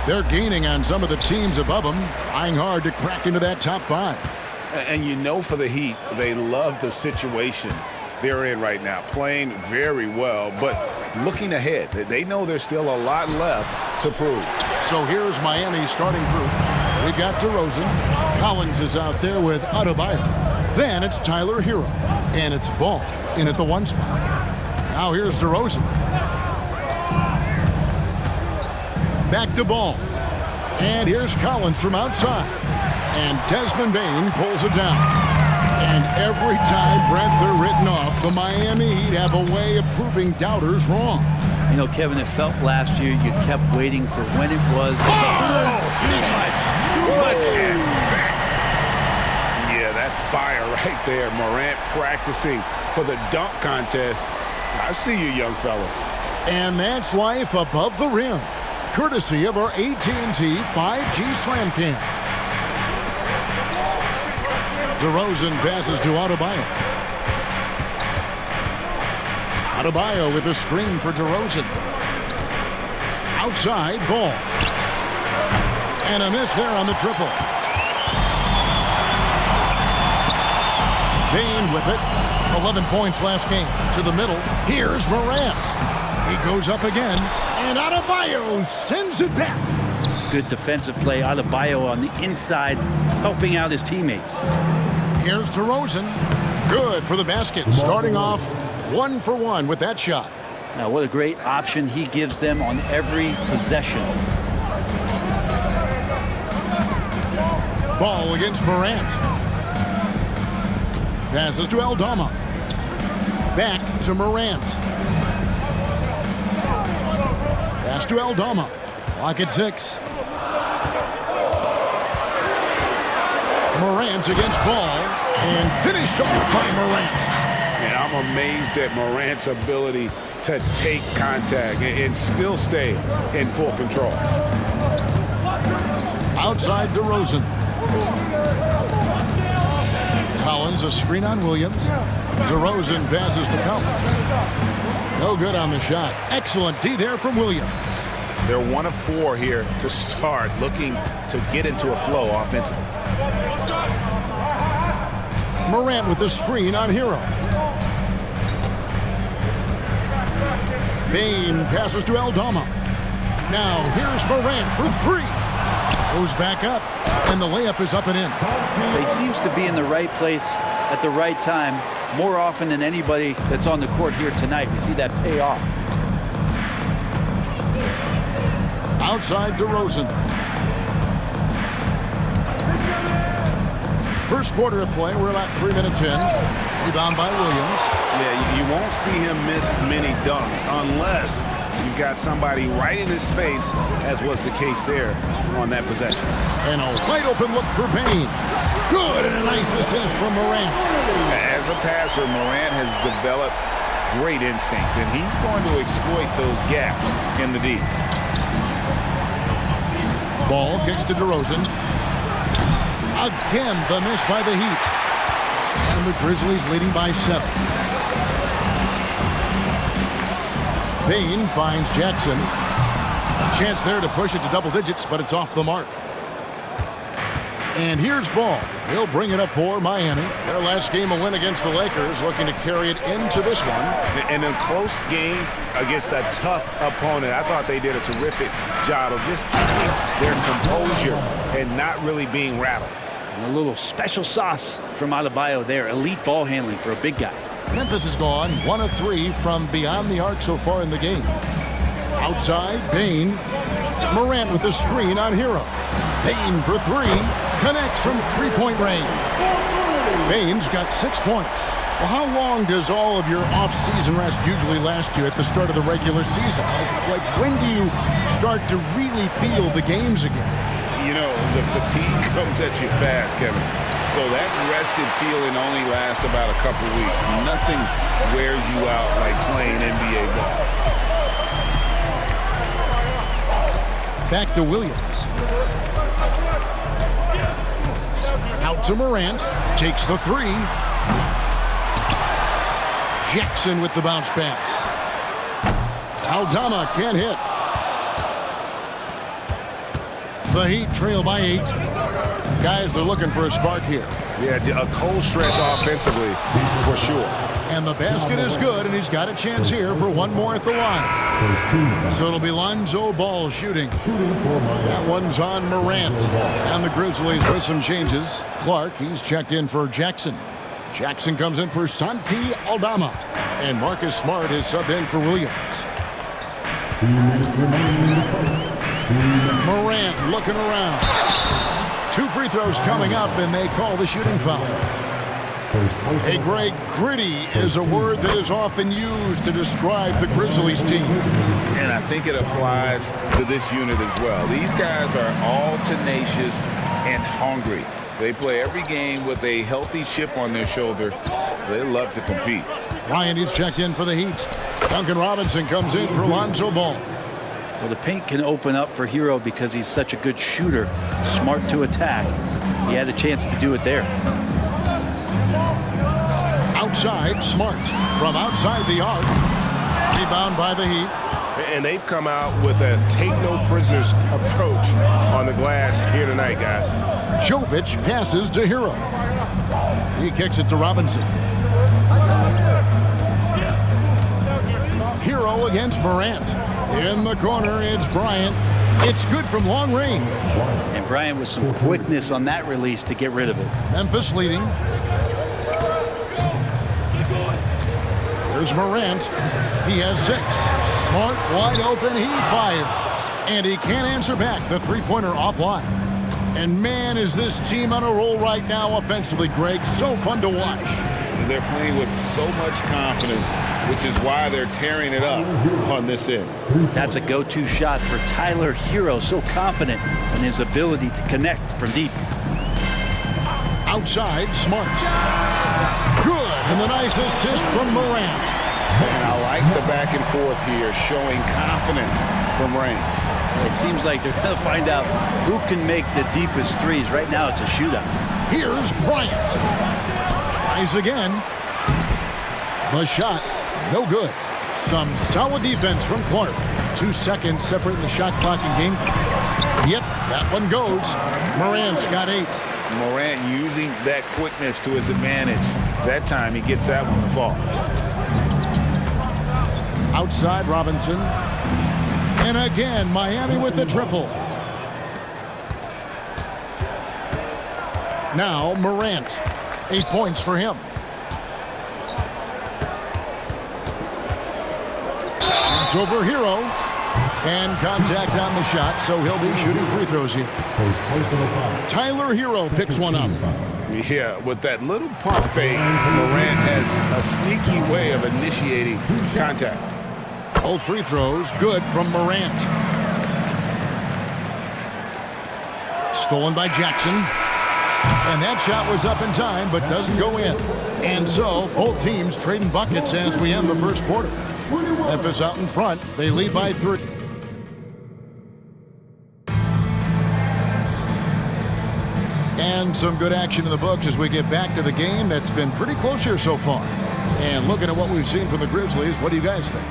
They're gaining on some of the teams above them, trying hard to crack into that top 5. And you know, for the Heat, they love the situation they're in right now, playing very well, but looking ahead. They know there's still a lot left to prove. So here's Miami's starting group. We've got DeRozan. Collins is out there with Adebayo. Then it's Tyler Hero. And it's Ball in at the 1 spot. Now here's DeRozan. Back to Ball. And here's Collins from outside. And Desmond Bane pulls it down. And every time, Brent, they're written off. The Miami Heat have a way of proving doubters wrong. You know, Kevin, it felt last year you kept waiting for when it was. Yeah, that's fire right there. Morant practicing for the dunk contest. I see you, young fella. And that's life above the rim, courtesy of our AT&T 5G Slam Cam. DeRozan passes to Adebayo. Adebayo with a screen for DeRozan. Outside, Ball. And a miss there on the triple. Bane with it. 11 points last game. To the middle. Here's Morant. He goes up again. And Adebayo sends it back. Good defensive play. Adebayo on the inside, helping out his teammates. Here's DeRozan. Good for the basket. Starting off 1 for 1 with that shot. Now, what a great option he gives them on every possession. Ball against Morant. Passes to Aldama. Back to Morant. Pass to Aldama. Clock at 6. Morant against Ball. And finished off by Morant. And I'm amazed at Morant's ability to take contact and still stay in full control. Outside DeRozan. Collins, a screen on Williams. DeRozan passes to Collins. No good on the shot. Excellent D there from Williams. They're 1 of 4 here to start, looking to get into a flow offensively. Morant with the screen on Hero. Bane passes to Aldama. Now here's Morant for 3. Goes back up, and the layup is up and in. He seems to be in the right place at the right time more often than anybody that's on the court here tonight. We see that pay off. Outside DeRozan. First quarter of play, we're about 3 minutes in. Rebound by Williams. Yeah, you won't see him miss many dunks unless you've got somebody right in his face, as was the case there on that possession. And a wide open look for Bane. Good, and a nice assist from Morant. As a passer, Morant has developed great instincts, and he's going to exploit those gaps in the D. Ball kicks to DeRozan. Again, the miss by the Heat. And the Grizzlies leading by 7. Bane finds Jackson. A chance there to push it to double digits, but it's off the mark. And here's Ball. He'll bring it up for Miami. Their last game, a win against the Lakers, looking to carry it into this one. In a close game against a tough opponent, I thought they did a terrific job of just keeping their composure and not really being rattled. And a little special sauce from Adebayo there. Elite ball handling for a big guy. Memphis has gone 1 of 3 from beyond the arc so far in the game. Outside, Bane. Morant with the screen on Hero. Bane for 3. Connects from 3-point range. Bane's got 6 points. Well, how long does all of your off-season rest usually last you at the start of the regular season? Like when do you start to really feel the games again? You know, the fatigue comes at you fast, Kevin. So that rested feeling only lasts about a couple weeks. Nothing wears you out like playing NBA ball. Back to Williams. Out to Morant. Takes the 3. Jackson with the bounce pass. Aldama can't hit. The Heat trail by 8. Guys are looking for a spark here. Yeah, a cold stretch offensively for sure. And the basket is good, and he's got a chance here for one more at the line. So it'll be Lonzo Ball shooting. That one's on Morant. And the Grizzlies with some changes. Clark, he's checked in for Jackson. Jackson comes in for Santi Aldama. And Marcus Smart is subbed in for Williams. Morant looking around. 2 free throws coming up, and they call the shooting foul. Hey, Greg, gritty is a word that is often used to describe the Grizzlies team. And I think it applies to this unit as well. These guys are all tenacious and hungry. They play every game with a healthy chip on their shoulder. They love to compete. Ryan is checked in for the Heat. Duncan Robinson comes in for Lonzo Ball. Well, the paint can open up for Hero because he's such a good shooter, smart to attack. He had a chance to do it there. Outside, Smart from outside the arc. Rebound by the Heat. And they've come out with a take-no-prisoners approach on the glass here tonight, guys. Jovic passes to Hero. He kicks it to Robinson. Hero against Morant. In the corner, it's Bryant. It's good from long range. And Bryant with some quickness on that release to get rid of it. Memphis leading. There's Morant. He has 6. Smart wide open. He fires. And he can't answer back. The three-pointer offline. And man, is this team on a roll right now offensively, Greg. So fun to watch. They're playing with so much confidence, which is why they're tearing it up on this end. That's a go-to shot for Tyler Hero. So confident in his ability to connect from deep. Outside, Smart. Good. And the nice assist from Morant. And I like the back and forth here, showing confidence from Rain. It seems like they're going to find out who can make the deepest threes. Right now, it's a shootout. Here's Bryant. Tries again. The shot, no good. Some solid defense from Clark. 2 seconds separating the shot clock and game clock. Yep, that one goes. Morant's got 8. Morant using that quickness to his advantage. That time he gets that one to fall. Outside Robinson. And again, Miami with the triple. Now Morant. 8 points for him. Shoots over Hero. And contact on the shot, so he'll be shooting free throws here. Tyler Hero picks one up. Yeah, with that little pump fake, Morant has a sneaky way of initiating contact. Both free throws good from Morant. Stolen by Jackson. And that shot was up in time, but doesn't go in. And so, both teams trading buckets as we end the first quarter. Memphis out in front. They lead by 3. And some good action in the books as we get back to the game that's been pretty close here so far. And looking at what we've seen from the Grizzlies, what do you guys think?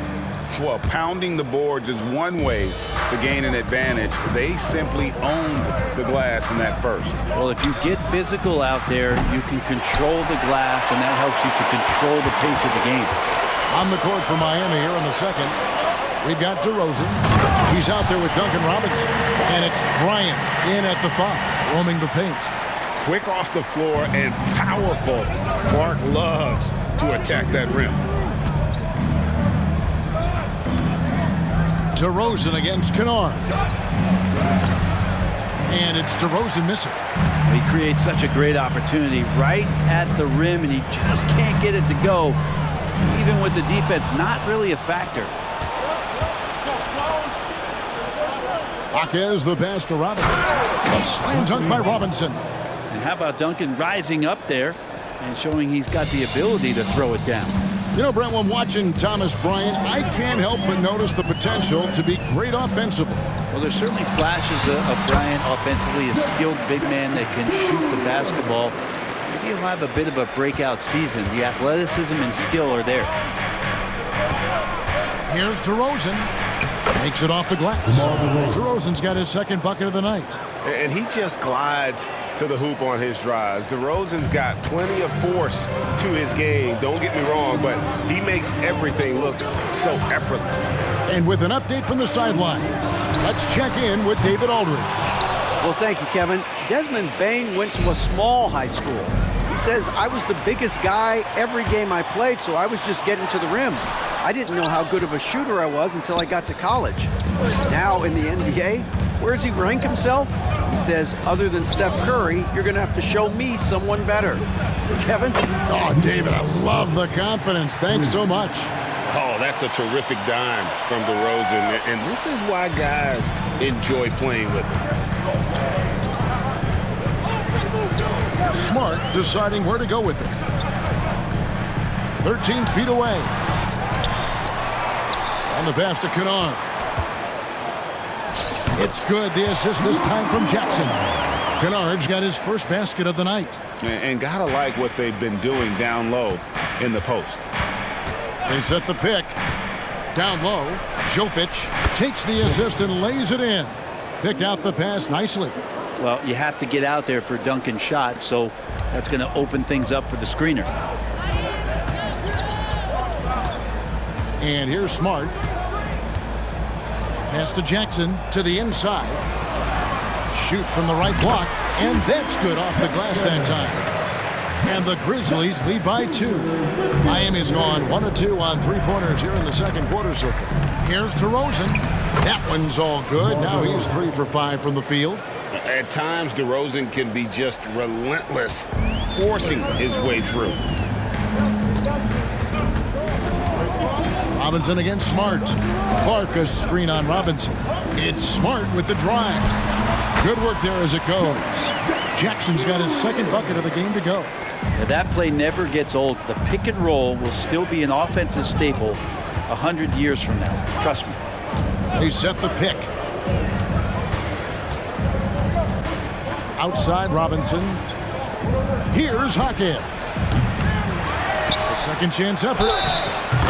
Well, pounding the boards is one way to gain an advantage. They simply owned the glass in that first. Well, if you get physical out there, you can control the glass, and that helps you to control the pace of the game. On the court for Miami here in the second, we've got DeRozan. He's out there with Duncan Robinson. And it's Bryant in at the 5, roaming the paint. Quick off the floor and powerful. Clark loves to attack that rim. DeRozan against Kennard. And it's DeRozan missing. He creates such a great opportunity right at the rim, and he just can't get it to go. Even with the defense, not really a factor. Marquez the pass to Robinson. A slam dunk by Robinson. And how about Duncan rising up there and showing he's got the ability to throw it down. You know, Brent, when watching Thomas Bryant, I can't help but notice the potential to be great offensively. Well, there's certainly flashes of Bryant offensively, a skilled big man that can shoot the basketball. Maybe he'll have a bit of a breakout season. The athleticism and skill are there. Here's DeRozan. Makes it off the glass. DeRozan's got his second bucket of the night. And he just glides to the hoop on his drives. DeRozan's got plenty of force to his game, don't get me wrong, but he makes everything look so effortless. And with an update from the sideline, let's check in with David Aldridge. Well, thank you, Kevin. Desmond Bane went to a small high school. He says, I was the biggest guy every game I played, so I was just getting to the rim. I didn't know how good of a shooter I was until I got to college. Now in the NBA, where does he rank himself? He says, other than Steph Curry, you're going to have to show me someone better. Kevin? Oh, David, I love the confidence. Thanks so much. Oh, that's a terrific dime from DeRozan, and this is why guys enjoy playing with him. Smart deciding where to go with it. 13 feet away. On the pass to Kennard. It's good. The assist this time from Jackson. Kennard's got his first basket of the night. And gotta like what they've been doing down low in the post. They set the pick. Down low, Jovic takes the assist and lays it in. Picked out the pass nicely. Well, you have to get out there for Duncan's shot, so that's going to open things up for the screener. And here's Smart. Pass to Jackson to the inside. Shoot from the right block, and that's good off the glass that time. And the Grizzlies lead by 2. Miami's gone 1 of 2 on three-pointers here in the second quarter so far. Here's DeRozan. That one's all good. Now he's 3 for 5 from the field. At times, DeRozan can be just relentless, forcing his way through. Robinson against Smart. Clark a screen on Robinson. It's Smart with the drive. Good work there as it goes. Jackson's got his second bucket of the game to go. Now, that play never gets old. The pick and roll will still be an offensive staple 100 years from now. Trust me. They set the pick. Outside Robinson. Here's Hackett. A second chance effort.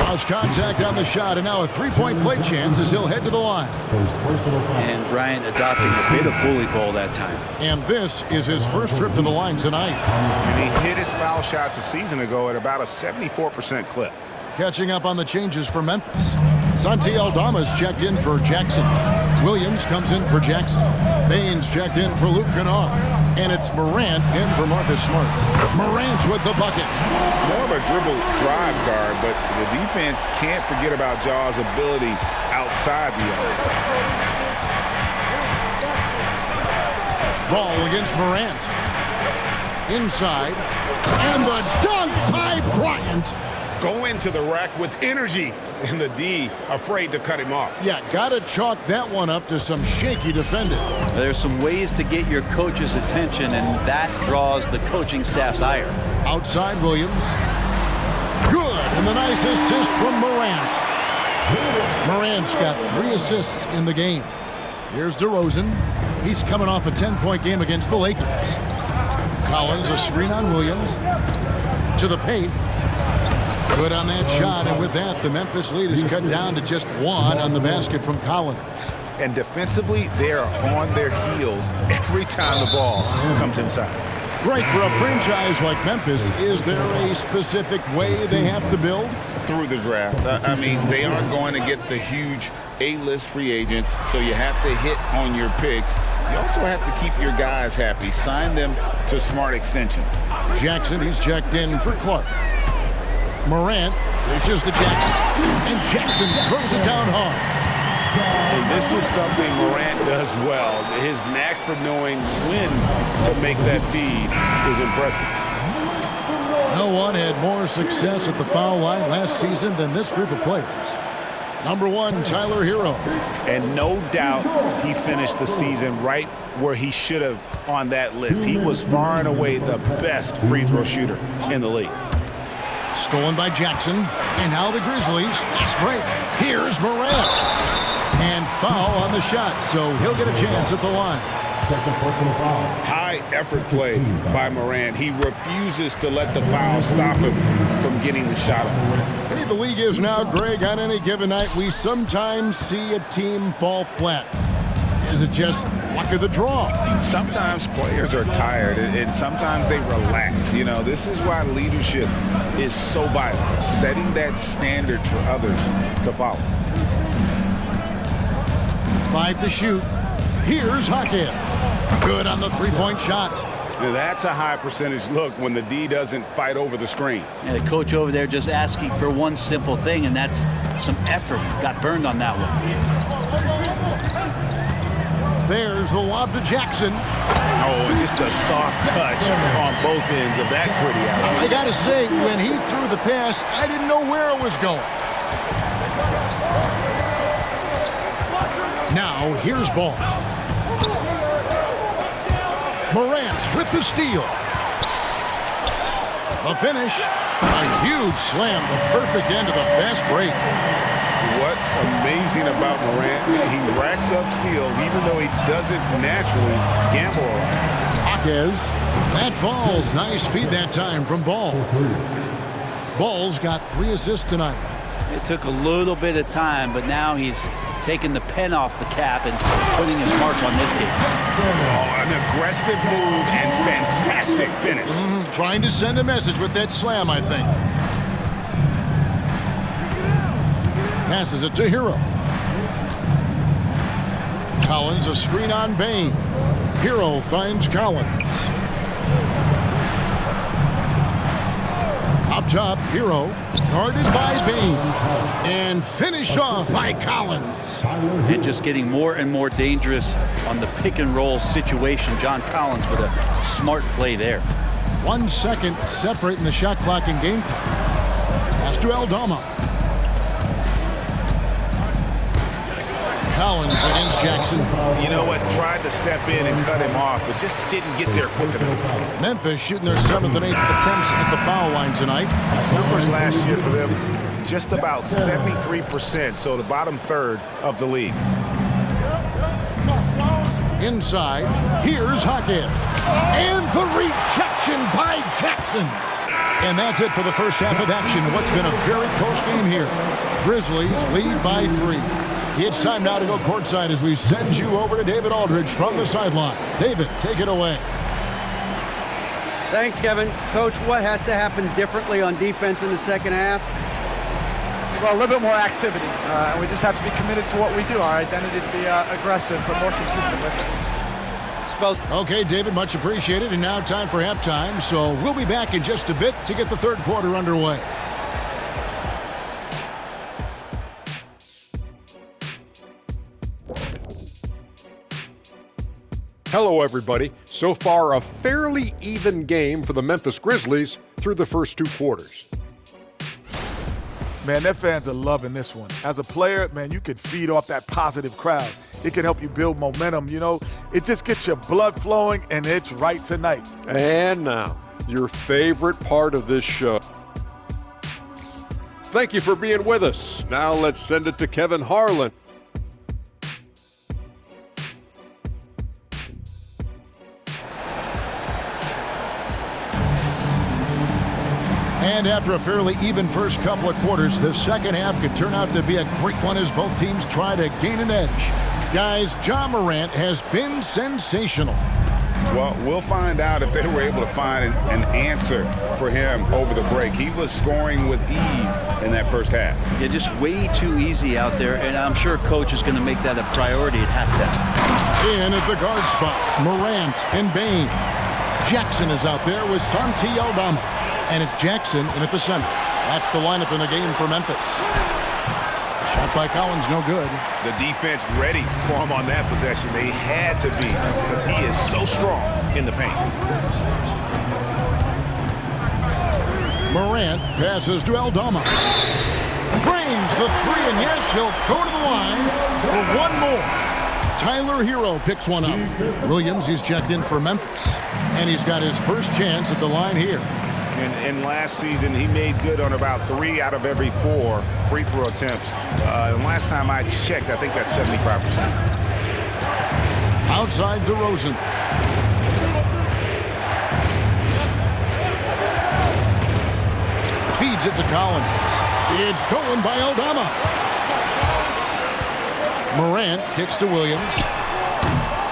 Lost contact on the shot, and now a three-point play chance as he'll head to the line. And Bryant adopting a bit of bully ball that time. And this is his first trip to the line tonight. And he hit his foul shots a season ago at about a 74% clip. Catching up on the changes for Memphis. Santi Aldama's checked in for Jackson. Williams comes in for Jackson. Baines checked in for Luke Kennard. And it's Morant in for Marcus Smart. Morant with the bucket. More of a dribble drive guard, but the defense can't forget about Jaw's ability outside the arc. Ball against Morant. Inside. And the dunk by Bryant. Go into the rack with energy, and the D afraid to cut him off. Yeah, gotta chalk that one up to some shaky defending. There's some ways to get your coach's attention, and that draws the coaching staff's ire. Outside Williams. Good, and the nice assist from Morant. Morant's got 3 assists in the game. Here's DeRozan. He's coming off a 10-point game against the Lakers. Collins, a screen on Williams. To the paint. Good on that shot, and with that, the Memphis lead is cut down to just 1 on the basket from Collins. And defensively, they are on their heels every time the ball comes inside. Great for a franchise like Memphis. Is there a specific way they have to build? Through the draft. I mean, they aren't going to get the huge A-list free agents, so you have to hit on your picks. You also have to keep your guys happy. Sign them to smart extensions. Jackson, he's checked in for Clark. Morant dishes to Jackson, and Jackson throws it down hard. And this is something Morant does well. His knack for knowing when to make that feed is impressive. No one had more success at the foul line last season than this group of players. Number 1, Tyler Hero. And no doubt he finished the season right where he should have on that list. He was far and away the best free throw shooter in the league. Stolen by Jackson, and now the Grizzlies. Fast break. Here's Morant. And foul on the shot, so he'll get a chance at the line. High effort play by Morant. He refuses to let the foul stop him from getting the shot up. Hey, the league is now, Greg, on any given night, we sometimes see a team fall flat. Is it just luck of the draw? Sometimes players are tired, and sometimes they relax. You know, this is why leadership is so vital, setting that standard for others to follow. 5 to shoot. Here's Hackett. Good on the three-point shot. Now that's a high percentage look when the D doesn't fight over the screen. And the coach over there just asking for one simple thing, and that's some effort. Got burned on that one. There's the lob to Jackson. Oh, and just a soft touch on both ends of that pretty alley. I gotta say, when he threw the pass, I didn't know where it was going. Now, here's ball. Morant with the steal. The finish. A huge slam, the perfect end of the fast break. What's amazing about Morant, he racks up steals even though he doesn't naturally gamble a lot. Hawkes, that falls. Nice feed that time from Ball. Ball's got 3 assists tonight. It took a little bit of time, but now he's taking the pen off the cap and putting his mark on this game. Oh, an aggressive move and fantastic finish. Trying to send a message with that slam, I think. Passes it to Hero. Collins, a screen on Bain. Hero finds Collins. Up top, Hero, guarded by Bain. And finished off by Collins. And just getting more and more dangerous on the pick and roll situation. John Collins with a smart play there. 1 second separating the shot clock and game clock. Pass to Aldama. Collins against Jackson. You know what? Tried to step in and cut him off, but just didn't get there quick enough. Memphis shooting their 7th and 8th attempts at the foul line tonight. Numbers last year for them, just about 73%, so the bottom third of the league. Inside, here's Hackett. And the rejection by Jackson. And that's it for the first half of action. What's been a very close game here. Grizzlies lead by 3. It's time now to go courtside as we send you over to David Aldridge from the sideline. David, take it away. Thanks, Kevin. Coach, what has to happen differently on defense in the second half? Well, a little bit more activity. And we just have to be committed to what we do. Our identity to be aggressive, but more consistent with it. Okay, David, much appreciated. And now time for halftime. So we'll be back in just a bit to get the third quarter underway. Hello, everybody. So far, a fairly even game for the Memphis Grizzlies through the first 2 quarters. Man, their fans are loving this one. As a player, man, you can feed off that positive crowd. It can help you build momentum, you know. It just gets your blood flowing, and it's right tonight. And now, your favorite part of this show. Thank you for being with us. Now let's send it to Kevin Harlan. And after a fairly even first couple of quarters, the second half could turn out to be a great one as both teams try to gain an edge. Guys, Ja Morant has been sensational. Well, we'll find out if they were able to find an answer for him over the break. He was scoring with ease in that first half. Yeah, just way too easy out there, and I'm sure coach is going to make that a priority at halftime. In at the guard spots, Morant and Bain. Jackson is out there with Santi Aldama. And it's Jackson in at the center. That's the lineup in the game for Memphis. The shot by Collins, no good. The defense ready for him on that possession. They had to be because he is so strong in the paint. Morant passes to Aldama. Drains the 3, and yes, he'll go to the line for one more. Tyler Hero picks one up. Williams, he's checked in for Memphis. And he's got his first chance at the line here. And last season, he made good on about 3 out of every 4 free throw attempts. And last time I checked, I think that's 75%. Outside DeRozan. Feeds it to Collins. It's stolen by Aldama. Morant kicks to Williams.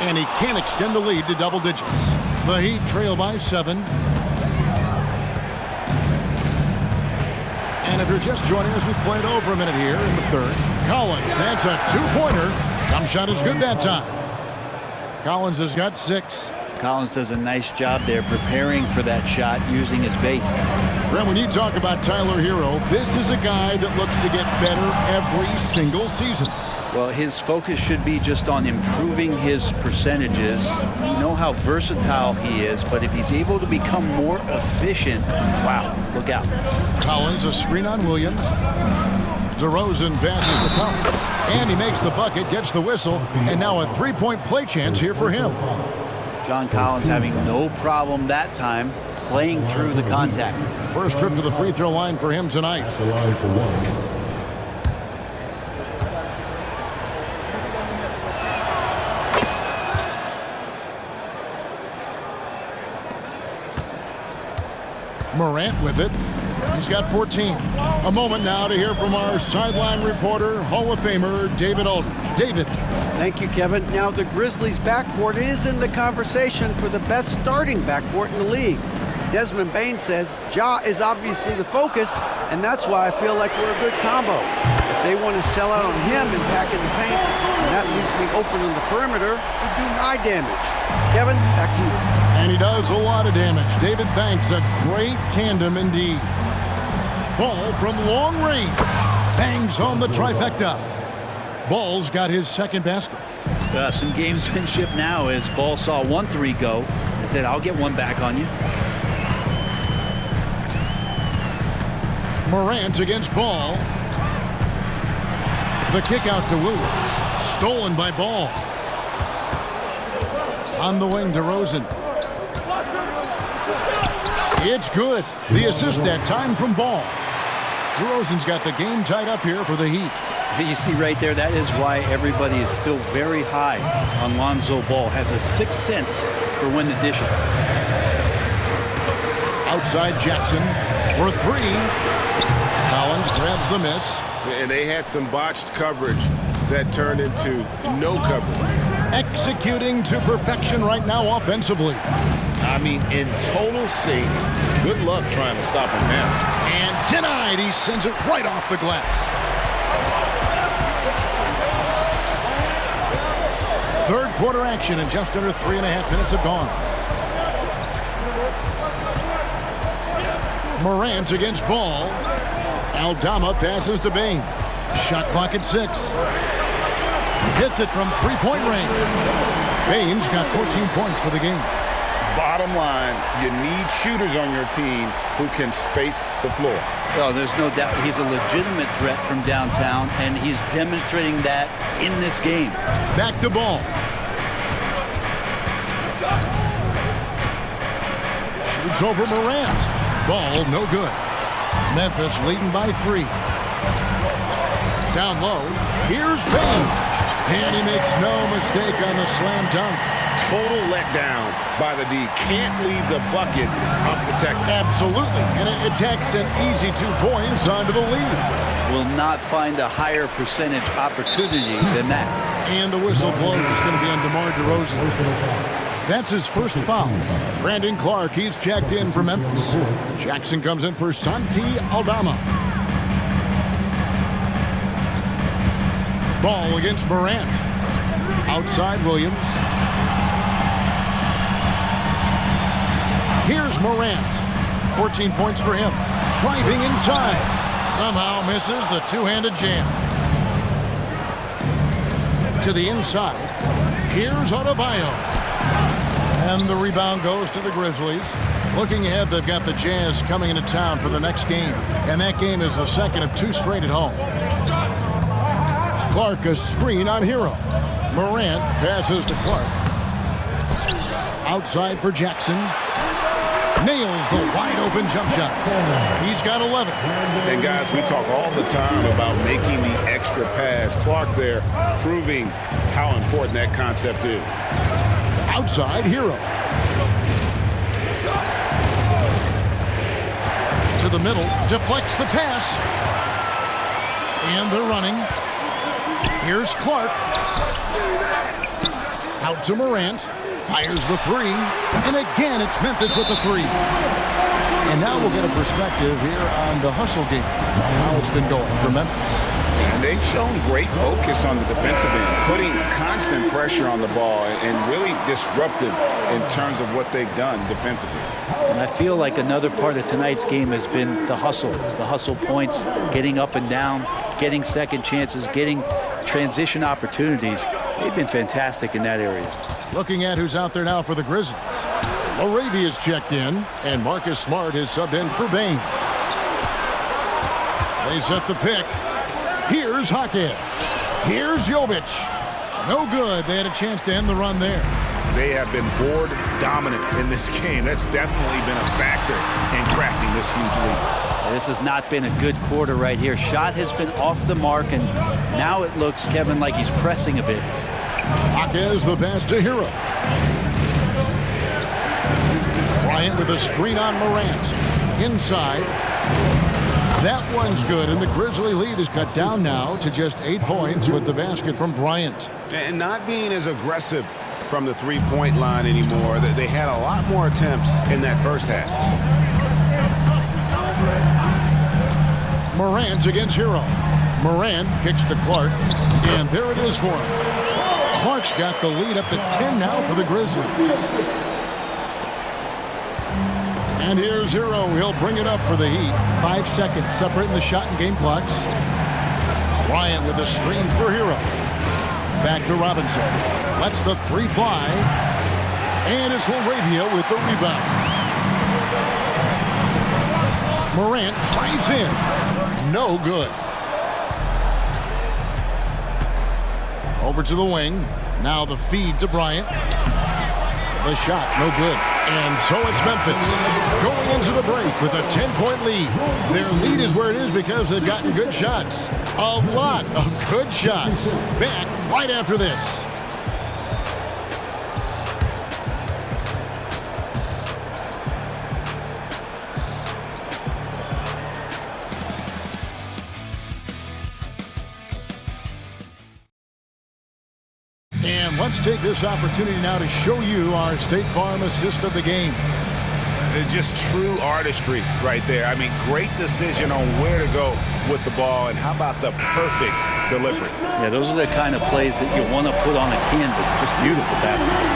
And he can't extend the lead to double digits. The Heat trail by 7. And if you're just joining us, we played over a minute here in the third. Collins, that's a two-pointer. Jump shot is good that time. Collins has got 6. Collins does a nice job there preparing for that shot using his base. Brent, when you talk about Tyler Hero, this is a guy that looks to get better every single season. Well, his focus should be just on improving his percentages. You know how versatile he is, but if he's able to become more efficient, wow, look out. Collins, a screen on Williams. DeRozan passes to Collins. And he makes the bucket, gets the whistle, and now a three-point play chance here for him. John Collins having no problem that time playing through the contact. First trip to the free throw line for him tonight. Morant with it. He's got 14. A moment now to hear from our sideline reporter, Hall of Famer David Aldridge. David. Thank you, Kevin. Now the Grizzlies' backcourt is in the conversation for the best starting backcourt in the league. Desmond Bane says Ja is obviously the focus, and that's why I feel like we're a good combo. If they want to sell out on him and pack in the paint, and that leaves me open on the perimeter to do my damage. Kevin, back to you. And he does a lot of damage. David, thanks. A great tandem indeed. Ball from long range. Bangs home the trifecta. Ball's got his second basket. Some gamesmanship now as Ball saw 1-3 go and said, I'll get one back on you. Morant against Ball. The kick out to Williams. Stolen by Ball. On the wing, DeRozan. It's good. The assist that time from Ball. DeRozan's got the game tied up here for the Heat. You see right there, that is why everybody is still very high on Lonzo Ball. Has a sixth sense for when to dish it. Outside Jackson for 3. Collins grabs the miss. And they had some botched coverage that turned into no coverage. Executing to perfection right now offensively. I mean, in total sync. Good luck trying to stop him now. And denied. He sends it right off the glass. Third quarter action, and just under 3.5 minutes have gone. Morant against Ball. Aldama passes to Bane. Shot clock at 6. Hits it from three-point range. Bane's got 14 points for the game. Bottom line, you need shooters on your team who can space the floor. Well, there's no doubt he's a legitimate threat from downtown, and he's demonstrating that in this game. Back to Ball. Shoots over Morant. Ball, no good. Memphis leading by 3. Down low, here's Bane. And he makes no mistake on the slam dunk. Total letdown by the D. Can't leave the bucket unprotected. Absolutely. And it takes an easy 2 points onto the lead. Will not find a higher percentage opportunity than that. And the whistle blows. It's going to be on DeMar DeRozan. That's his first foul. Brandon Clark, he's checked in for Memphis. Jackson comes in for Santi Aldama. Ball against Morant. Outside Williams. Here's Morant. 14 points for him. Driving inside. Somehow misses the two-handed jam. To the inside. Here's Adebayo. And the rebound goes to the Grizzlies. Looking ahead, they've got the Jazz coming into town for the next game. And that game is the second of 2 straight at home. Clark, a screen on Hero. Morant passes to Clark. Outside for Jackson. Nails the wide-open jump shot. He's got 11. And, guys, we talk all the time about making the extra pass. Clark there proving how important that concept is. Outside Hero. to the middle, deflects the pass. And they're running. Here's Clark. Out to Morant. Fires the three. And again, it's Memphis with the three. And now we'll get a perspective here on the hustle game, how it's been going for Memphis. And they've shown great focus on the defensive end, putting constant pressure on the ball and really disruptive in terms of what they've done defensively. And I feel like another part of tonight's game has been the hustle points, getting up and down, getting second chances, getting transition opportunities. They've been fantastic in that area. Looking at who's out there now for the Grizzlies. Arabia's checked in, and Marcus Smart is subbed in for Bain. They set the pick. Here's Hackett. Here's Jovic. No good. They had a chance to end the run there. They have been board dominant in this game. That's definitely been a factor in crafting this huge lead. This has not been a good quarter right here. Shot has been off the mark, and now it looks, Kevin, like he's pressing a bit. Hackett the pass to Hero. Bryant with a screen on Morant. Inside. That one's good, and the Grizzly lead is cut down now to just 8 points with the basket from Bryant. And not being as aggressive from the three-point line anymore. They had a lot more attempts in that first half. Morant against Hero. Morant kicks to Clark, and there it is for him. Clark's got the lead up to 10 now for the Grizzlies. And here's Hero. He'll bring it up for the Heat. 5 seconds separating the shot and game clocks. Bryant with a screen for Hero. Back to Robinson. Lets the three fly. And it's Laravia with the rebound. Morant drives in. No good. Over to the wing. Now the feed to Bryant. The shot, no good. And so it's Memphis going into the break with a 10-point lead. Their lead is where it is because they've gotten good shots. A lot of good shots. Back right after this. And let's take this opportunity now to show you our State Farm assist of the game. Just true artistry right there. I mean, great decision on where to go with the ball, and how about the perfect delivery? Yeah, those are the kind of plays that you want to put on a canvas. Just beautiful basketball.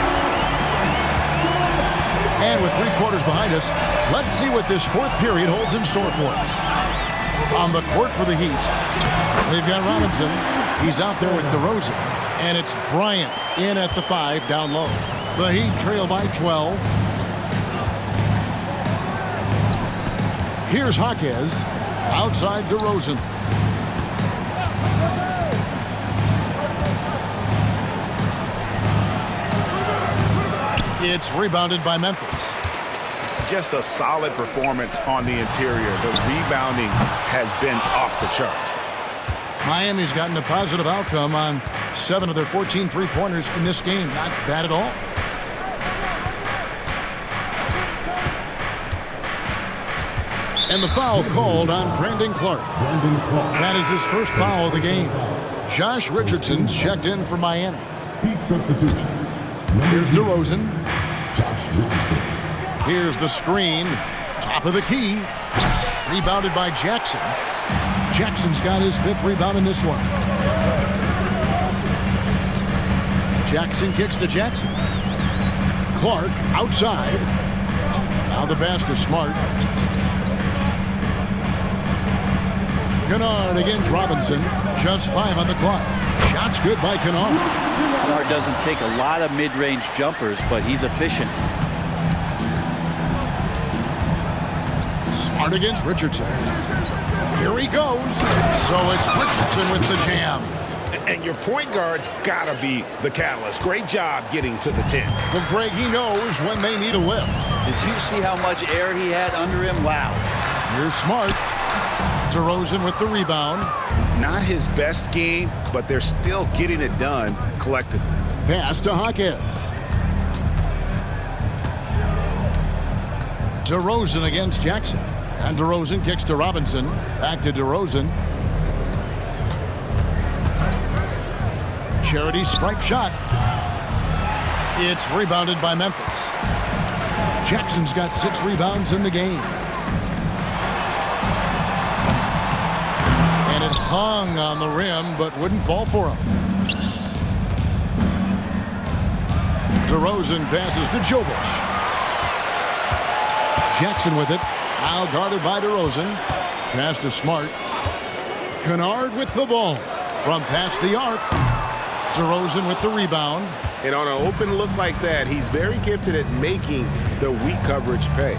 And with 3 quarters behind us, let's see what this fourth period holds in store for us. On the court for the Heat, they've got Robinson. He's out there with DeRozan. And it's Bryant in at the 5 down low. The Heat trail by 12. Here's Jaquez outside DeRozan. It's rebounded by Memphis. Just a solid performance on the interior. The rebounding has been off the charts. Miami's gotten a positive outcome on 7 of their 14 three-pointers in this game. Not bad at all. And the foul called on Brandon Clark. That is his first foul of the game. Josh Richardson's checked in for Miami. Here's DeRozan. Here's the screen. Top of the key. Rebounded by Jackson. Jackson's got his 5th rebound in this one. Jackson kicks to Jackson. Clark outside. Now the pass to Smart. Kennard against Robinson. Just 5 on the clock. Shot's good by Kennard. Kennard doesn't take a lot of mid-range jumpers, but he's efficient. Smart against Richardson. Here he goes. So it's Richardson with the jam. And your point guard's got to be the catalyst. Great job getting to the 10. Well, Greg, he knows when they need a lift. Did you see how much air he had under him? Wow. Here's Smart. DeRozan with the rebound. Not his best game, but they're still getting it done collectively. Pass to Jaquez. DeRozan against Jackson. And DeRozan kicks to Robinson. Back to DeRozan. Charity stripe shot. It's rebounded by Memphis. Jackson's got 6 rebounds in the game. And it hung on the rim, but wouldn't fall for him. DeRozan passes to Jovic. Jackson with it. Now guarded by DeRozan. Pass to Smart. Kennard with the ball. From past the arc. DeRozan with the rebound. And on an open look like that, he's very gifted at making the weak coverage pay.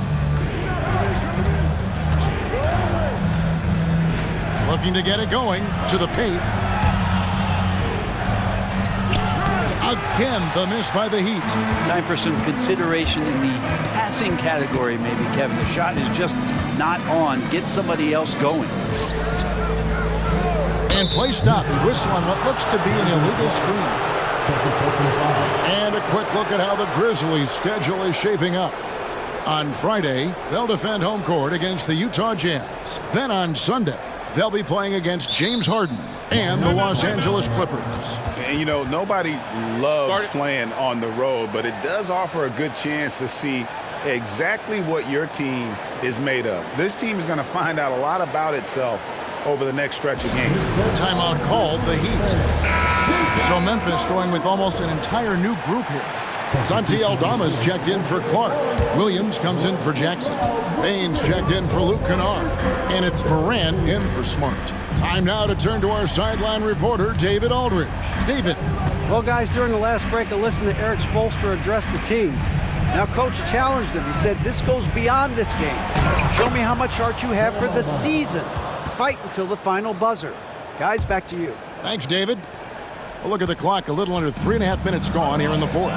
Looking to get it going to the paint. Again, the miss by the Heat. Time for some consideration in the passing category, maybe, Kevin. The shot is just not on. Get somebody else going. And play stops. Whistle on what looks to be an illegal screen. And a quick look at how the Grizzlies' schedule is shaping up. On Friday, they'll defend home court against the Utah Jazz. Then on Sunday, they'll be playing against James Harden and the Los Angeles Clippers. And, you know, nobody loves playing on the road, but it does offer a good chance to see exactly what your team is made of. This team is going to find out a lot about itself over the next stretch of games. Timeout called, the Heat. So Memphis going with almost an entire new group here. Santi Aldama's checked in for Clark. Williams comes in for Jackson. Baines checked in for Luke Kennard. And it's Morant in for Smart. Time now to turn to our sideline reporter, David Aldridge. David. Well, guys, during the last break, I listened to Eric Spoelstra address the team. Now, Coach challenged him. He said, this goes beyond this game. Show me how much heart you have for the season. Fight until the final buzzer. Guys, back to you. Thanks, David. Well, look at the clock. A little under 3.5 minutes gone here in the fourth.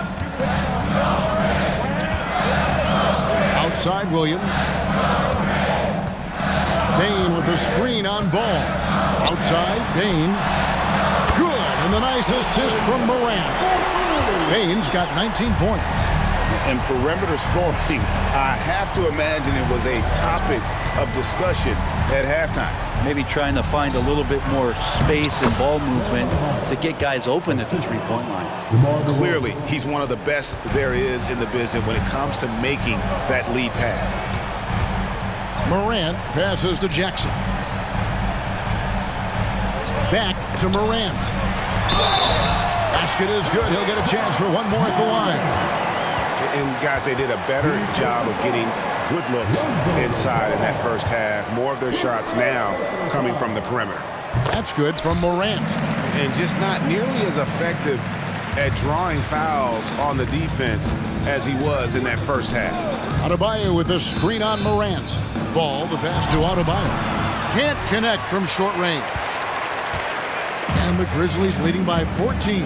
Outside Williams. Bane with the screen on ball. Outside Bane. Good. And the nice assist from Morant. Bane's got 19 points. And perimeter scoring, I have to imagine it was a topic of discussion at halftime. Maybe trying to find a little bit more space and ball movement to get guys open at the three-point line. Clearly, he's one of the best there is in the business when it comes to making that lead pass. Morant passes to Jackson. Back to Morant. Basket is good. He'll get a chance for one more at the line. And, guys, they did a better job of getting good looks inside in that first half. More of their shots now coming from the perimeter. That's good from Morant. And just not nearly as effective at drawing fouls on the defense as he was in that first half. Adebayo with the screen on Morant. Ball, the pass to Adebayo. Can't connect from short range. And the Grizzlies leading by 14.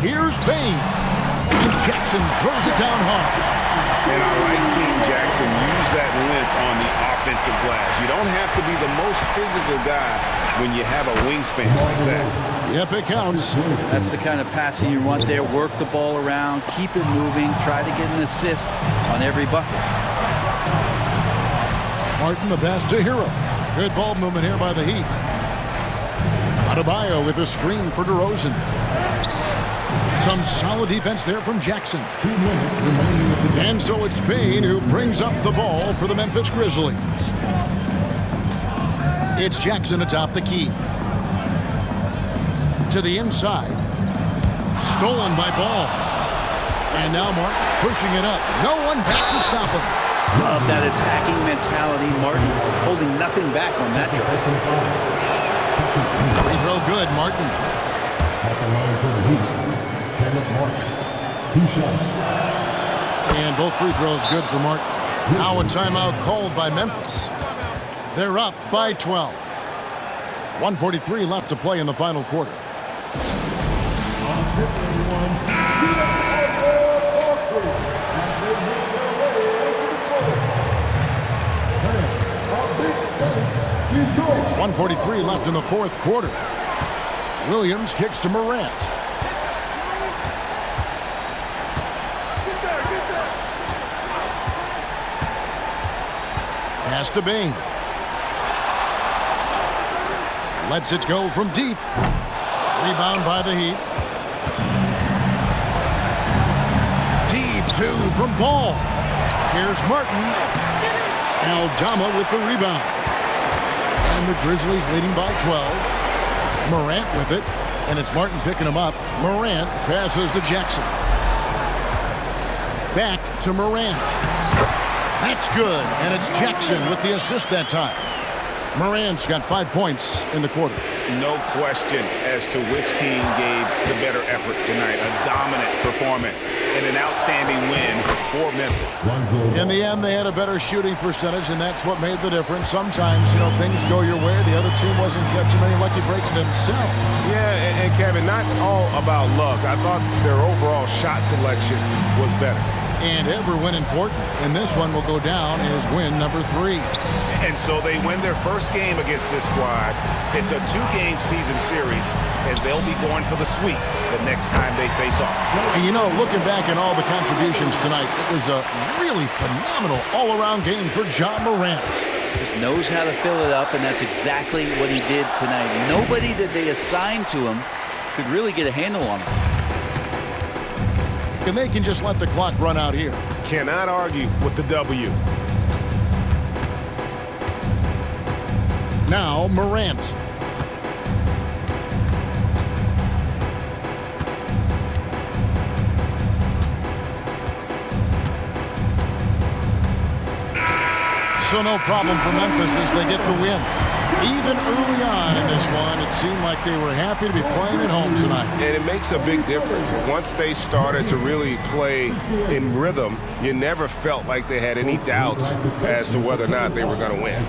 Here's Bane. And Jackson throws it down hard. And I like seeing Jackson use that length on the offensive glass. You don't have to be the most physical guy when you have a wingspan like that. Yep, it counts. That's the kind of passing you want there. Work the ball around, keep it moving, try to get an assist on every bucket. Martin, the pass to Hero. Good ball movement here by the Heat. Adebayo with a screen for DeRozan. Some solid defense there from Jackson. And so it's Bane who brings up the ball for the Memphis Grizzlies. It's Jackson atop the key. To the inside. Stolen by Ball. And now Martin pushing it up. No one back to stop him. Love that attacking mentality. Martin holding nothing back on that drive. Free throw good, Martin. At the line for the Heat. Martin. 2 shots. And both free throws good for Martin. Now a timeout called by Memphis. They're up by 12. 1:43 left to play in the final quarter. .143 left in the fourth quarter. Williams kicks to Morant. Pass to Bain. Lets it go from deep. Rebound by the Heat. Deep two from Ball. Here's Martin. Aldama with the rebound. And the Grizzlies leading by 12. Morant with it. And it's Martin picking him up. Morant passes to Jackson. Back to Morant. That's good. And it's Jackson with the assist that time. Morant's got 5 points in the quarter. No question as to which team gave the better effort tonight. A dominant performance and an outstanding win for Memphis. In the end, they had a better shooting percentage, and that's what made the difference. Sometimes, things go your way. The other team wasn't catching many lucky breaks themselves. Yeah, and Kevin, not all about luck. I thought their overall shot selection was better. And every win important, and this one will go down as win number 3. And so they win their first game against this squad. It's a 2-game season series, and they'll be going for the sweep the next time they face off. And looking back at all the contributions tonight, it was a really phenomenal all-around game for John Morant. Just knows how to fill it up, and that's exactly what he did tonight. Nobody that they assigned to him could really get a handle on him. And they can just let the clock run out here. Cannot argue with the W. Now Morant. So no problem for Memphis as they get the win. Even early on in this one, it seemed like they were happy to be playing at home tonight. And it makes a big difference. Once they started to really play in rhythm, you never felt like they had any doubts as to whether or not they were going to win.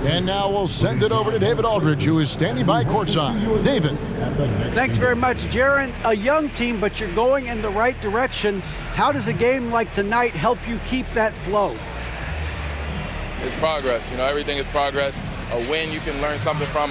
And now we'll send it over to David Aldridge, who is standing by courtside. David. Thanks very much, Jaron. A young team, but you're going in the right direction. How does a game like tonight help you keep that flow? It's progress. Everything is progress. A win you can learn something from.